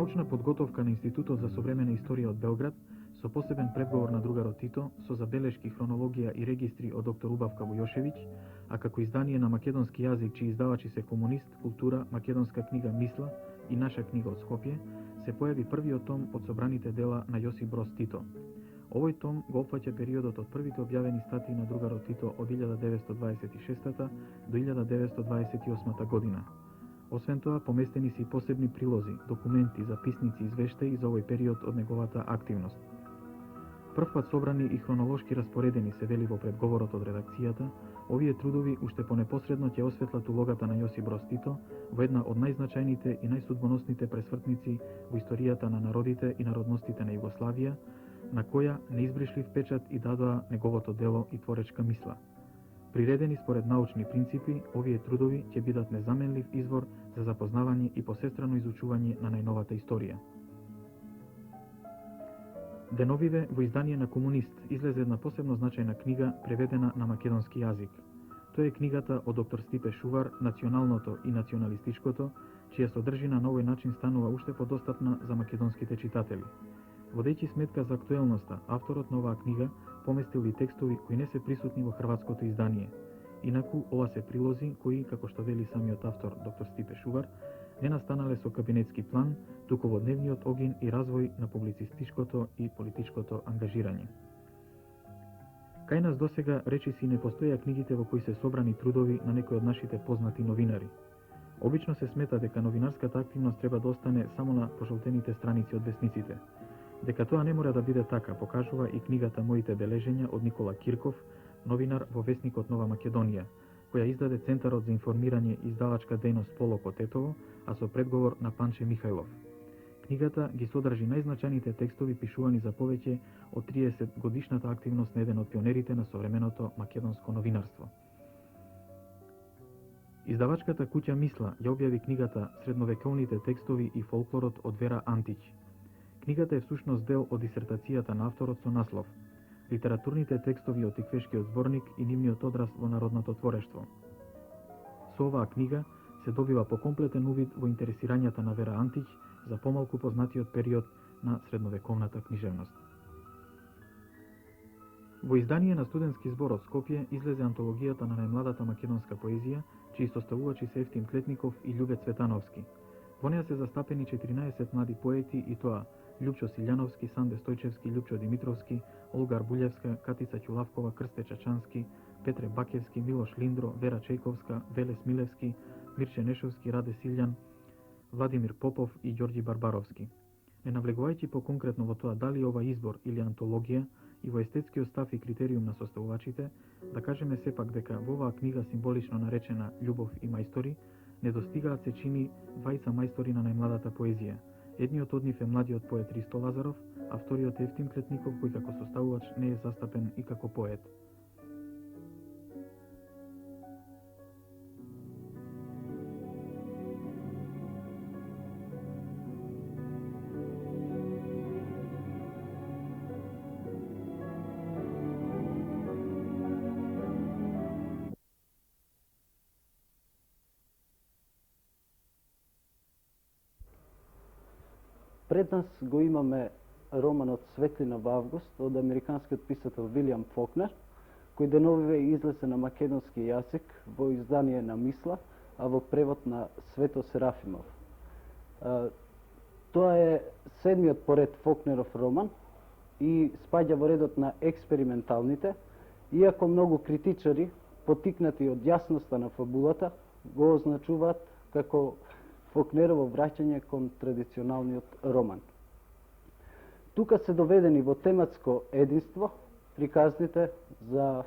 научна подготовка на Институтот за современа историја од Белград, со посебен предговор на другарот Тито, со забелешки, хронологија и регистри од доктор Убавка Вујошевиќ, а како издание на македонски јазик, чии издавачи се Комунист, Култура, Македонска книга Мисла и Наша книга од Скопје, се појави првиот том од собраните дела на Јосип Броз Тито. Овој том го опфаќа периодот од првите објавени статии на другарот Тито од 1926 до 1928 година. Освен тоа, поместени се и посебни прилози, документи, записници и извештаи за овој период од неговата активност. Првпат собрани и хронолошки распоредени се вели во предговорот од редакцијата, овие трудови уште понепосредно ќе осветлат улогата на Јосип Броз Тито во една од најзначајните и најсудбоносните пресвртници во историјата на народите и народностите на Југославија, на која неизбришлив печат и дадоа неговото дело и творечка мисла. Приредени според научни принципи, овие трудови ќе бидат незаменлив извор за запознавање и посестрано изучување на најновата историја. Деновиве во издание на Комунист излезе една посебно значајна книга преведена на македонски јазик. Тоа е книгата од доктор Стипе Шувар "Националното и националистичкото", чија содржина на овој начин станува уште подостапна за македонските читатели. Водејќи сметка за актуелноста, авторот на оваа книга поместил и текстови кои не се присутни во хрватското издание. Инаку, ова се прилози кои, како што вели самиот автор доктор Стипе Шувар, не настанале со кабинетски план, туку во дневниот огин и развој на публицистичкото и политичкото ангажирање. Кај нас досега речиси не постоја книгите во кои се собрани трудови на некои од нашите познати новинари. Обично се смета дека новинарската активност треба да остане само на пожолтените страници од весниците. Дека тоа не мора да биде така, покажува и книгата Моите бележења од Никола Кирков, новинар во весникот Нова Македонија, која издаде Центарот за информирање и издавачка дејност Поло Котетово, а со предговор на Панче Михајлов. Книгата ги содржи најзначајните текстови пишувани за повеќе од 30 годишната активност на еден од пионерите на современото македонско новинарство. Издавачката куќа Мисла ја објави книгата Средновековните текстови и фолклорот од Вера Антич. Книгата е всушност дел од дисертацијата на авторот со наслов "Литературните текстови од Тиквешкиот зборник и нивниот одраз во народното творештво". Со оваа книга се добива покомплетен увид во интересирањата на Вера Антич за помалку познатиот период на средновековната книжевност. Во издание на студентски збор од Скопје излезе антологијата на најмладата македонска поезија, чии составувачи се Евтим Клетников и Љубе Цветановски. Во неја се застапени 14 млади поети и тоа Љупчо Силјановски, Санде Стојчевски, Љупчо Димитровски, Олга Арбулевска, Катица Ќулавкова, Крсте Чачански, Петре Бакевски, Милош Линдро, Вера Чејковска, Веле Смилевски, Мирче Нешовски, Раде Силјан, Владимир Попов и Ѓорѓи Барбаровски. Не навлегувајќи по-конкретно во тоа дали ова избор или антологија и во естетскиот став и критериум на составувачите, да кажеме сепак дека во оваа книга символично наречена Љубов и мајстори, недостигаат се чини двајца мајстори на најмладата поезија. Едниот од нив е младиот поет Ристо Лазаров, а вториот е Евтим Клетников, кој како составувач не е застапен и како поет. Пред нас го имаме романот Светлина во август од американскиот писател Вилијам Фокнер, кој деновиве излезе на македонски јазик во издание на Мисла, а во превод на Свето Серафимов. Тоа е седмиот поред Фокнеров роман и спаѓа во редот на експерименталните, иако многу критичари, потикнати од јасноста на фабулата, го означуваат како Фокнерово враќање кон традиционалниот роман. Тука се доведени во тематско единство приказните за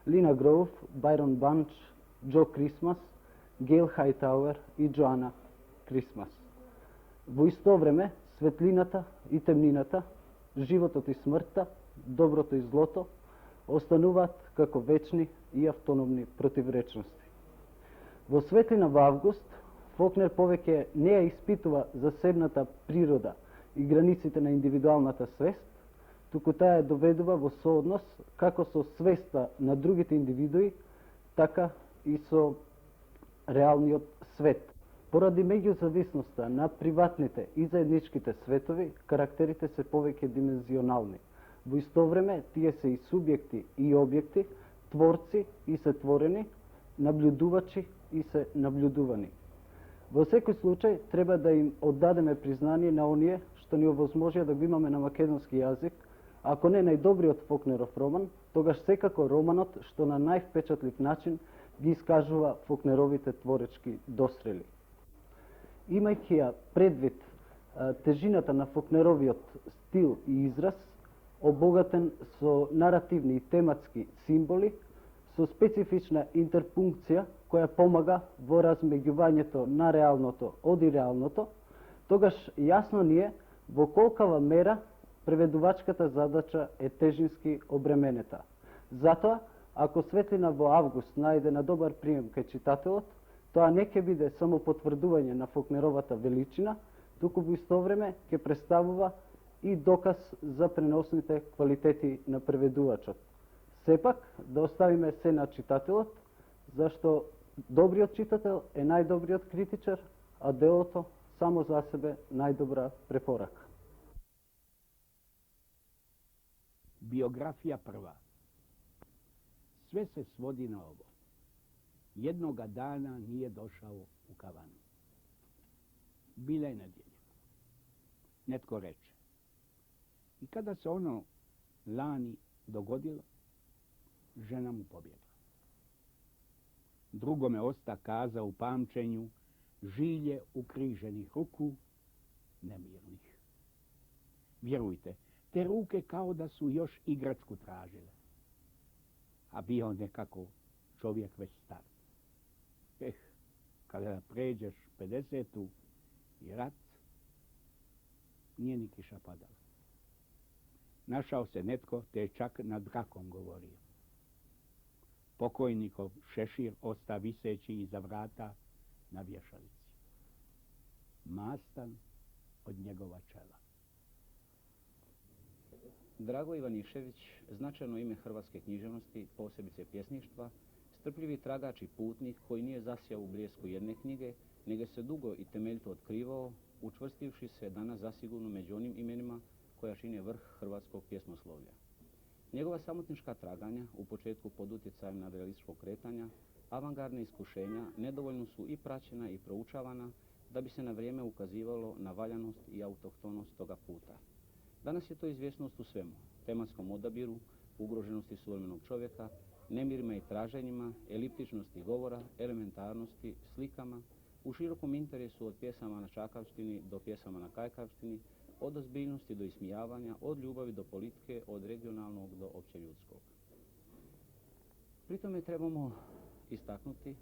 Лина Гроув, Байрон Банч, Џо Крисмас, Гейл Хајтауер и Џоана Крисмас. Во исто време, светлината и темнината, животот и смртта, доброто и злото, остануваат како вечни и автономни противречности. Во Светлина во август, Фокнер повеќе не ја испитува засебната природа и границите на индивидуалната свест, туку таа ја доведува во сооднос како со свеста на другите индивидуи, така и со реалниот свет. Поради меѓузависноста на приватните и заедничките светови, карактерите се повеќе димензионални. Во исто време, тие се и субјекти и објекти, творци и се творени, наблюдувачи и се наблюдувани. Во секој случај, треба да им оддадеме признание на оние што ни овозможија да го имаме на македонски јазик, ако не најдобриот Фокнеров роман, тогаш секако романот што на највпечатлив начин ги искажува Фокнеровите творечки дострели. Имајќи ја предвид тежината на Фокнеровиот стил и израз, обогатен со наративни и тематски символи, со специфична интерпункција која помага во размеѓувањето на реалното од иреалното, тогаш јасно ни е во колкава мера преведувачката задача е тежински обременета. Затоа, ако Светлина во август најде на добар прием кај читателот, тоа не ќе биде само потврдување на Фокнеровата величина, туку во исто време ќе представува и доказ за преносните квалитети на преведувачот. Сепак, да оставиме се на читателот, зашто добриот читател е најдобриот критичар, а делото само за себе најдобра препорака. Biografija prva. Sve se svodi na ovo. Jednoga dana nije došao u kavanu. Bila je nedjelja. Netko reče. I kada se ono lani dogodilo, žena mu pobjegla. Drugome osta kaza u pamćenju žilje ukriženih ruku, nemirnih. Vjerujte, te ruke kao da su još igračku tražile. A bio nekako čovjek već star. Kada pređeš 50. i rat, nije ni kiša padala. Našao se netko, te je čak nad rakom govorio. Pokojnikov šešir osta viseći iza vrata na vješalici. Mastan od njegova čela. Drago Ivanišević, značajno ime hrvatske književnosti, posebice pjesništva, strpljivi tragač i putnik koji nije zasjao u bljesku jedne knjige, nego se dugo i temeljito otkrivao, učvrstivši se danas zasigurno među onim imenima koja čine vrh hrvatskog pjesmoslovlja. Njegova samotnička traganja, u početku pod utjecajem nadrealističkog kretanja, avangardne iskušenja nedovoljno su i praćena i proučavana da bi se na vrijeme ukazivalo na valjanost i autohtonost toga puta. Danas je to izvjesnost u svemu, tematskom odabiru, ugroženosti suvremenog čovjeka, nemirima i traženjima, eliptičnosti govora, elementarnosti, slikama, u širokom interesu od pjesama na čakavštini do pjesama na kajkavštini, od ozbiljnosti do ismijavanja, od ljubavi do politike, od regionalnog do općeljudskog. Pri tome trebamo istaknuti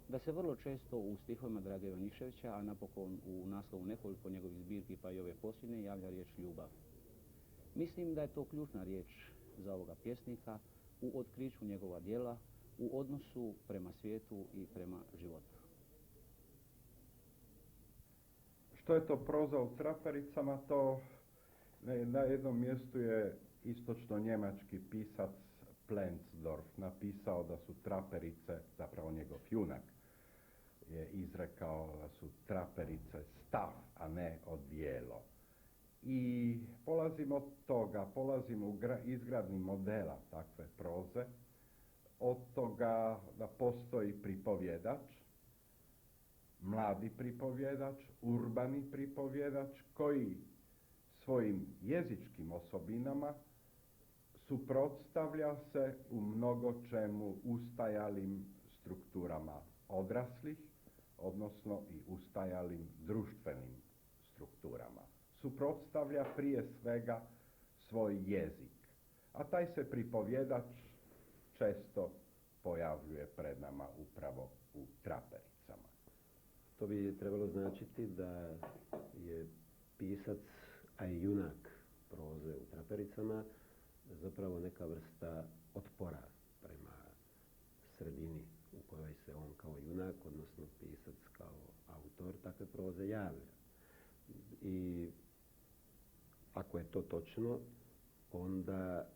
da se vrlo često u stihovima Drage Ivaniševića, a napokon u naslovu nekoliko njegovih zbirki pa i ove posljednje, javlja riječ ljubav. Mislim da je to ključna riječ za ovoga pjesnika u otkriću njegova djela, u odnosu prema svijetu i prema životu. Što je to proza u trapericama? To na jednom mjestu je istočno-njemački pisac Plenzdorf napisao da su traperice, zapravo njegov junak je izrekao da su traperice stav, a ne odijelo. I polazimo od toga, polazimo u izgradnji modela takve proze, od toga da postoji pripovjedač, mladi pripovjedač, urbani pripovjedač koji svojim jezičkim osobinama suprotstavlja se u mnogo čemu ustajalim strukturama odraslih, odnosno i ustajalim društvenim strukturama. Suprotstavlja prije svega svoj jezik, a taj se pripovjedač često pojavljuje pred nama upravo u trapericama. To bi trebalo značiti da je pisac, a i junak proze u trapericama, zapravo neka vrsta otpora prema sredini u kojoj se on kao junak, odnosno pisac kao autor takve proze javlja. I ako je to točno, onda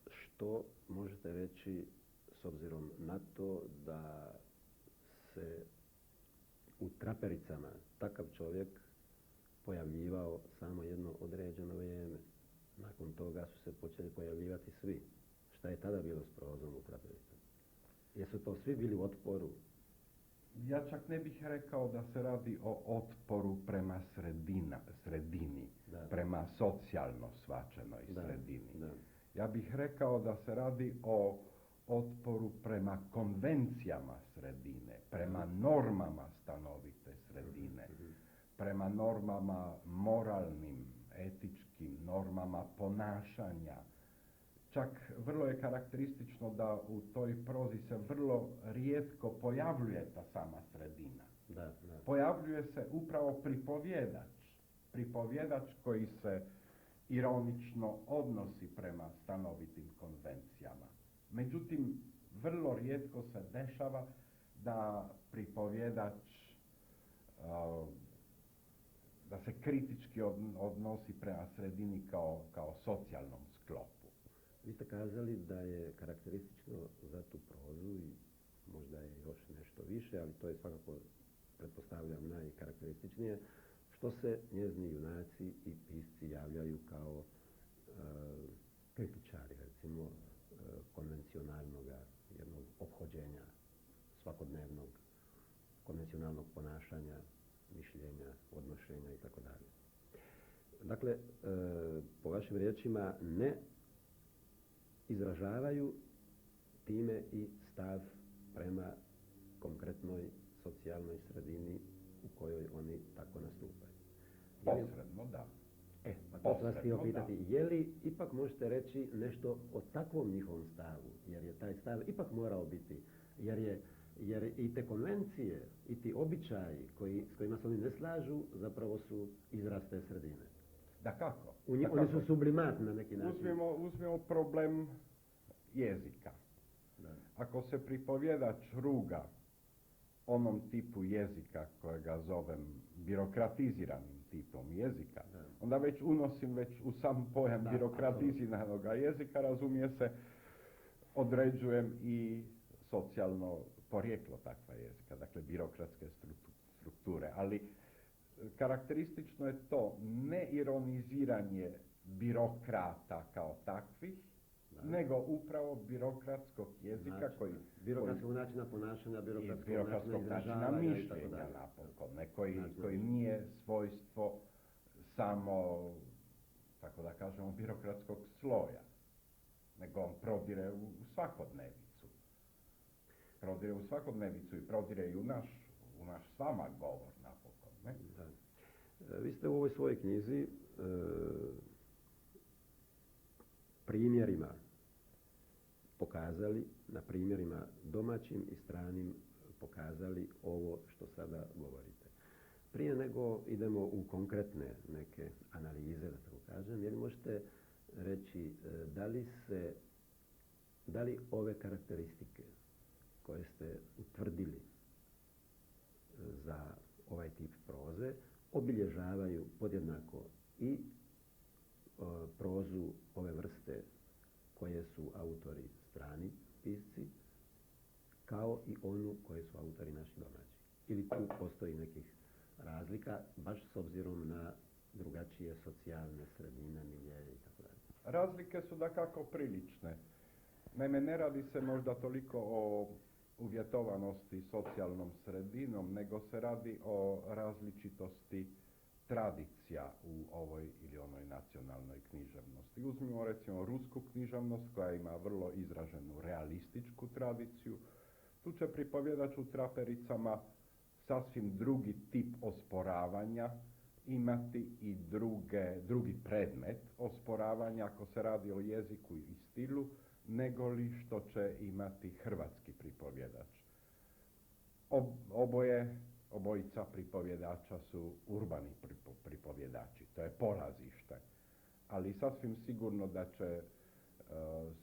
što možete reći s obzirom na to da se u trapericama takav čovjek pojavljivao samo jedno određeno vrijeme. Nakon toga su se počeli pojavljivati svi. Šta je tada bilo s prozom u trapericama? Jesu to svi bili u otporu? Ja čak ne bih rekao da se radi o otporu prema sredini, Da. prema socijalno shvaćenoj Da, sredini. da. Ja bih rekao da se radi o otporu prema konvencijama sredine, prema normama stanovite sredine, prema normama moralnim, etičkim, normama ponašanja. Čak vrlo je karakteristično da u toj prozi se vrlo rijetko pojavljuje ta sama sredina. Da, da. Pojavljuje se upravo pripovjedač koji se ironično odnosi prema stanovitim konvencijama. Međutim, vrlo rijetko se dešava da pripovjedač da se kritički odnosi prema sredini kao socijalnom sklopu. Vi ste kazali da je karakteristično za tu prozu i možda je još nešto više, ali to je svakako, pretpostavljam, najkarakterističnije, što se njezini junaci i pisci javljaju kao kritičari, recimo, konvencionalnog jednog ophođenja svakodnevnog, konvencionalnog ponašanja, mišljenja, odnošenja itd. Dakle, po vašim riječima, ne izražavaju time i stav prema konkretnoj socijalnoj sredini u kojoj oni tako nastupaju. Posredno, da. Pa to sam vas htio Posredno, pitati, je li ipak možete reći nešto o takvom njihovom stavu, jer je taj stav ipak morao biti, jer i te konvencije i ti običaji s kojima se oni ne slažu zapravo su izraz te sredine. Dakako. Oni su sublimat na neki način. Uzmimo problem jezika. Da. Ako se pripovjedač ruga onom tipu jezika kojega zovem birokratiziranim tipom jezika, Da. onda već unosim u sam pojam Da, birokratiziranog jezika, razumije se, određujem i socijalno porijeklo takva jezika, dakle birokratske strukture. Ali karakteristično je to neironiziranje birokrata kao takvih, nego upravo birokratskog jezika birokratskog načina ponašanja, i birokratskog birokratskog načina mišljenja napokon, koji nije svojstvo samo, tako da kažemo, birokratskog sloja, nego on prodire u svakodnevicu. Prodire u svakodnevicu i prodire i u naš s vama govor napokon. Ne? Da. Vi ste u ovoj svojoj knjizi primjerima pokazali, na primjerima domaćim i stranim pokazali ovo što sada govorite. Prije nego idemo u konkretne neke analize, da tako kažem, jer možete reći da li ove karakteristike koje ste utvrdili za ovaj tip proze obilježavaju podjednako i prozu ove vrste koje su autori strani pisci, kao i onu koje su autori naši domaći. Ili tu postoji nekih razlika, baš s obzirom na drugačije socijalne sredine, miljeje itd. Razlike su dakako prilične. Naime, ne radi se možda toliko o uvjetovanosti socijalnom sredinom, nego se radi o različitosti tradicija u ovoj ili onoj nacionalnoj književnosti. Uzmimo recimo rusku književnost koja ima vrlo izraženu realističku tradiciju. Tu će pripovjedač u Trapericama sasvim drugi tip osporavanja imati i drugi predmet osporavanja ako se radi o jeziku i stilu, nego li što će imati hrvatski pripovjedač. Obojica pripovjedača su urbani pripovjedači, to je polazište. Ali sasvim sigurno da će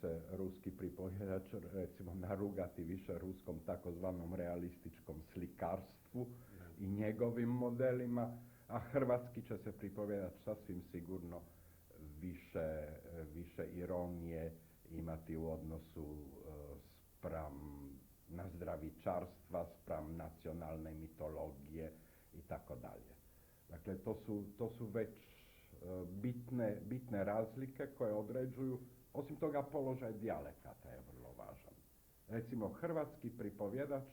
se ruski pripovjedač recimo narugati više ruskom takozvanom realističkom slikarstvu i njegovim modelima, a hrvatski će se pripovjedač sasvim sigurno više ironije imati u odnosu spram nazdravičarstva, spram nacionalne mitologije i tako dalje. Dakle, to su već bitne razlike koje određuju, osim toga položaj dijalekata je vrlo važan. Recimo, hrvatski pripovjedač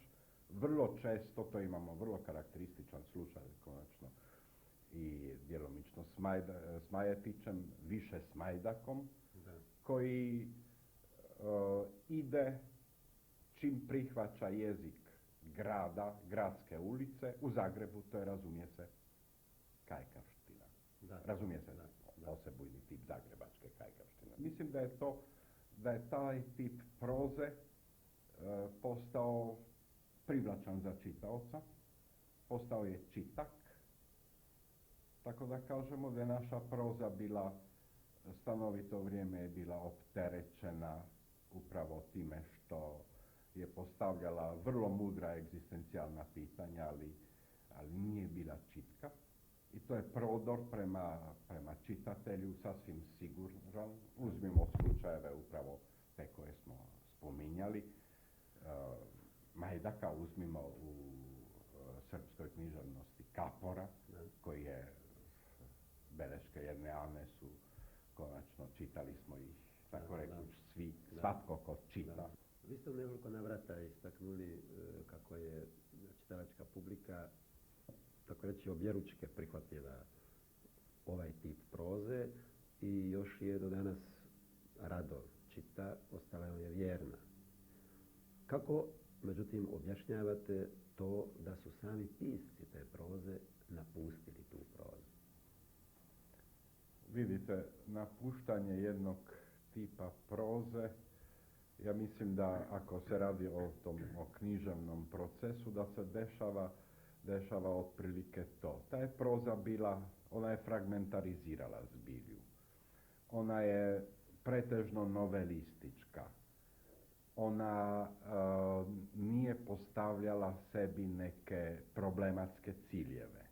vrlo često, to imamo vrlo karakterističan slučaj, konačno i djelomično s Majetićem, više s Majdakom, koji ide čim prihvaća jezik grada, gradske ulice, u Zagrebu to je, razumije se, kajkavština. Razumije se osebujni tip zagrebačke kajkavštine. Mislim da je taj tip proze postao privlačan za čitaoca, postao je čitak, tako da kažemo da je naša proza bila, stanovito vrijeme je bila opterećena upravo time što je postavljala vrlo mudra egzistencijalna pitanja, ali nije bila čitka. I to je prodor prema čitatelju sasvim siguran. Uzmimo slučajeve upravo te koje smo spominjali. Majdaka uzmimo u srpskoj književnosti Kapora, koji je, beleške jedne Ane su, konačno čitali smo ih, tako rekuć, svi, svatko ko čita. Vi ste u nekoliko navrata istaknuli kako je čitalačka publika, tako reći, objeručke prihvatila ovaj tip proze i još je do danas rado čita, ostala je vjerna. Kako, međutim, objašnjavate to da su sami pisci te proze napustili tu prozu? Vidite, napuštanje jednog tipa proze, ja mislim da ako se radi o književnom procesu, da se dešava otprilike to. Ta je proza bila, ona je fragmentarizirala zbilju. Ona je pretežno novelistička. Ona nije postavljala sebi neke problematske ciljeve.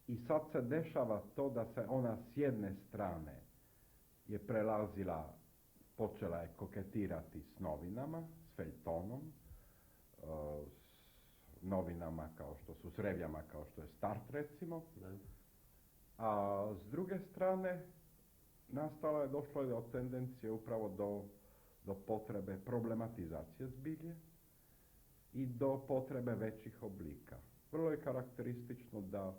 I sad se dešava to da se ona s jedne strane je prelazila, počela je koketirati s novinama, s feljtonom, s novinama kao što su, s revijama kao što je Start recimo. A s druge strane došlo je do tendencije upravo do potrebe problematizacije zbilje i do potrebe većih oblika. Vrlo je karakteristično da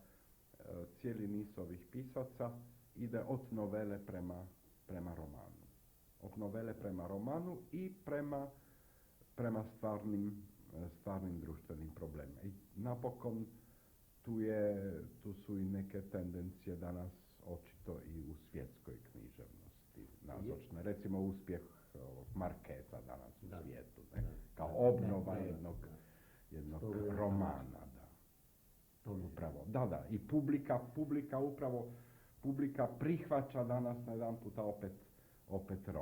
cijeli niz ovih pisaca ide od novele prema romanu. Od novele prema romanu i prema stvarnim društvenim problemima. I napokon tu su i neke tendencije danas očito i u svjetskoj književnosti nazočne. Recimo uspjeh Markeza danas u svijetu, kao obnova jednog romana. Upravo, i publika prihvaća danas na jedan puta opet roman.